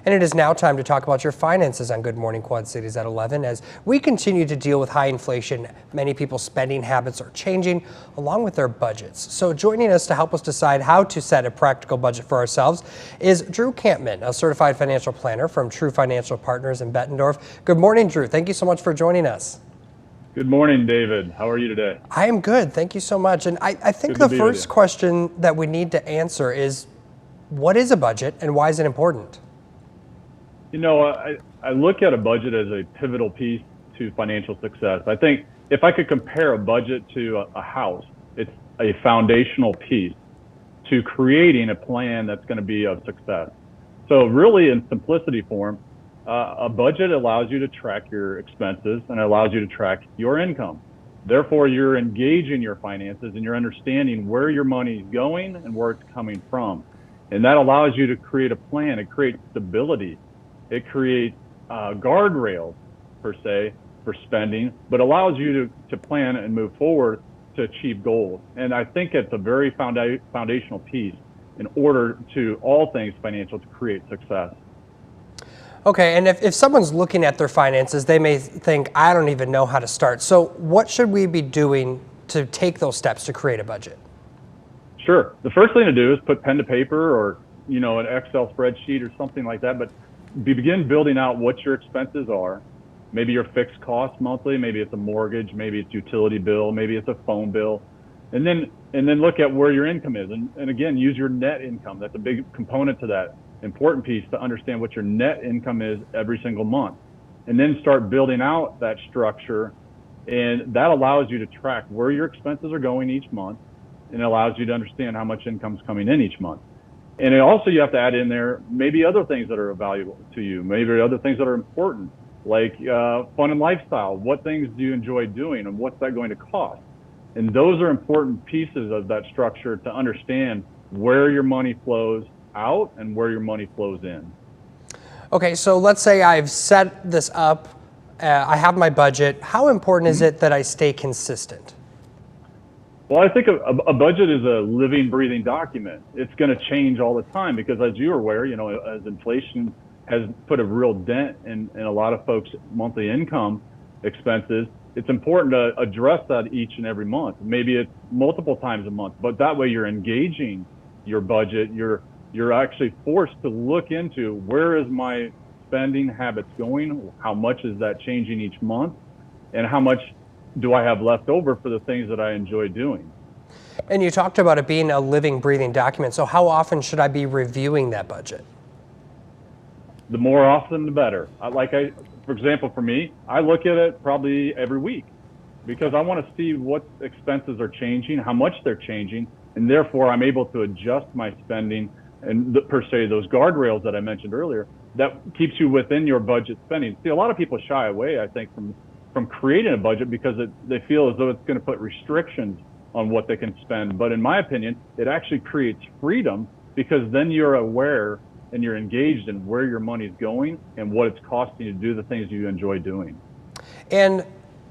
And it is now time to talk about your finances on Good Morning Quad Cities at 11. As we continue to deal with high inflation, many people's spending habits are changing along with their budgets. So joining us to help us decide how to set a practical budget for ourselves is Drue Kampmann, a certified financial planner from True Financial Partners in Bettendorf. Good morning, Drue. Thank you so much for joining us. Good morning, David. How are you today? I am good. Thank you so much. And I think the first question that we need to answer is, what is a budget and why is it important? You know, I look at a budget as a pivotal piece to financial success. I think if I could compare a budget to a house, it's a foundational piece to creating a plan that's going to be of success. So really, in simplicity form, a budget allows you to track your expenses and it allows you to track your income. Therefore, you're engaging your finances and you're understanding where your money is going and where it's coming from. And that allows you to create a plan. It creates stability. It creates guardrails, per se, for spending, but allows you to plan and move forward to achieve goals. And I think it's a very foundational piece in order to all things financial to create success. Okay, and if someone's looking at their finances, they may think, I don't even know how to start. So what should we be doing to take those steps to create a budget? Sure. The first thing to do is put pen to paper or, you know, an Excel spreadsheet or something like that, but begin building out what your expenses are. Maybe your fixed cost monthly, maybe it's a mortgage, maybe it's utility bill, maybe it's a phone bill. And then look at where your income is. And again, use your net income. That's a big component to that. Important piece to understand what your net income is every single month, and then start building out that structure, and that allows you to track where your expenses are going each month, and it allows you to understand how much income is coming in each month. And it also, you have to add in there maybe other things that are valuable to you, maybe other things that are important, like fun and lifestyle. What things do you enjoy doing, and what's that going to cost? And those are important pieces of that structure to understand where your money flows out and where your money flows in. Okay, so let's say I've set this up, I have my budget. How important is it that I stay consistent? Well, I think a budget is a living, breathing document. It's going to change all the time because, as you're aware, you know, as inflation has put a real dent in a lot of folks' monthly income expenses, it's important to address that each and every month. Maybe it's multiple times a month, but that way you're engaging your budget. You're actually forced to look into, where is my spending habits going? How much is that changing each month? And how much do I have left over for the things that I enjoy doing? And you talked about it being a living, breathing document. So how often should I be reviewing that budget? The more often, the better. For example, for me, I look at it probably every week because I want to see what expenses are changing, how much they're changing, and therefore I'm able to adjust my spending and per se those guardrails that I mentioned earlier, that keeps you within your budget spending. See, a lot of people shy away, I think, from creating a budget because they feel as though it's going to put restrictions on what they can spend. But in my opinion, it actually creates freedom because then you're aware and you're engaged in where your money is going and what it's costing you to do the things you enjoy doing. And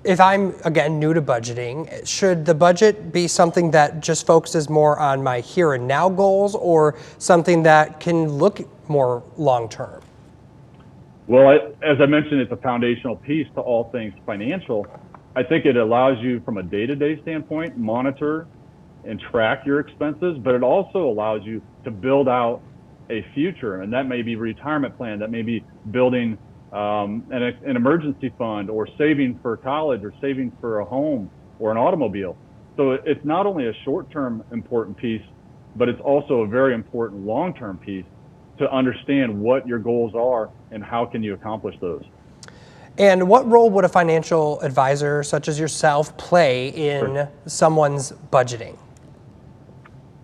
if I'm, again, new to budgeting, should the budget be something that just focuses more on my here and now goals or something that can look more long-term? Well, as I mentioned, it's a foundational piece to all things financial. I think it allows you from a day-to-day standpoint, monitor and track your expenses, but it also allows you to build out a future, and that may be retirement plan, that may be building an emergency fund, or saving for college, or saving for a home or an automobile. So it's not only a short-term important piece, but it's also a very important long-term piece to understand what your goals are and how can you accomplish those. And what role would a financial advisor such as yourself play in someone's budgeting?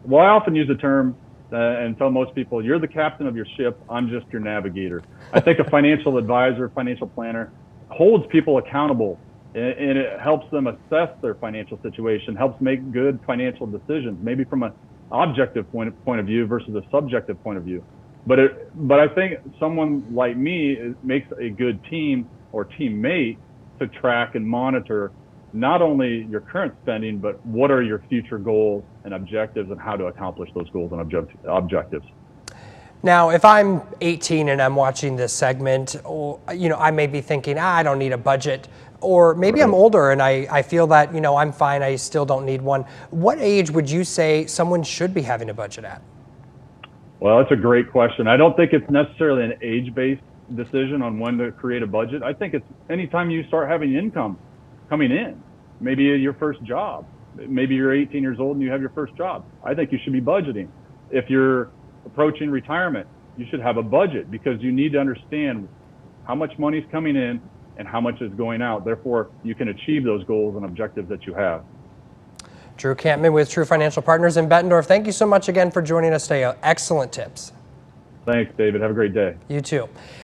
Well, I often use the term and tell most people, you're the captain of your ship, I'm just your navigator. I think a financial advisor, financial planner holds people accountable, and it helps them assess their financial situation, helps make good financial decisions, maybe from an objective point of view versus a subjective point of view. But I think someone like me makes a good team or teammate to track and monitor not only your current spending, but what are your future goals and objectives and how to accomplish those goals and objectives. Now, if I'm 18 and I'm watching this segment, or, I may be thinking, I don't need a budget. Or maybe I'm older and I feel that, I'm fine, I still don't need one. What age would you say someone should be having a budget at? Well, that's a great question. I don't think it's necessarily an age-based decision on when to create a budget. I think it's anytime you start having income coming in, maybe your first job, maybe you're 18 years old and you have your first job. I think you should be budgeting. If you're approaching retirement, you should have a budget because you need to understand how much money is coming in and how much is going out. Therefore, you can achieve those goals and objectives that you have. Drue Kampmann with True Financial Partners in Bettendorf. Thank you so much again for joining us today. Excellent tips. Thanks, David. Have a great day. You too.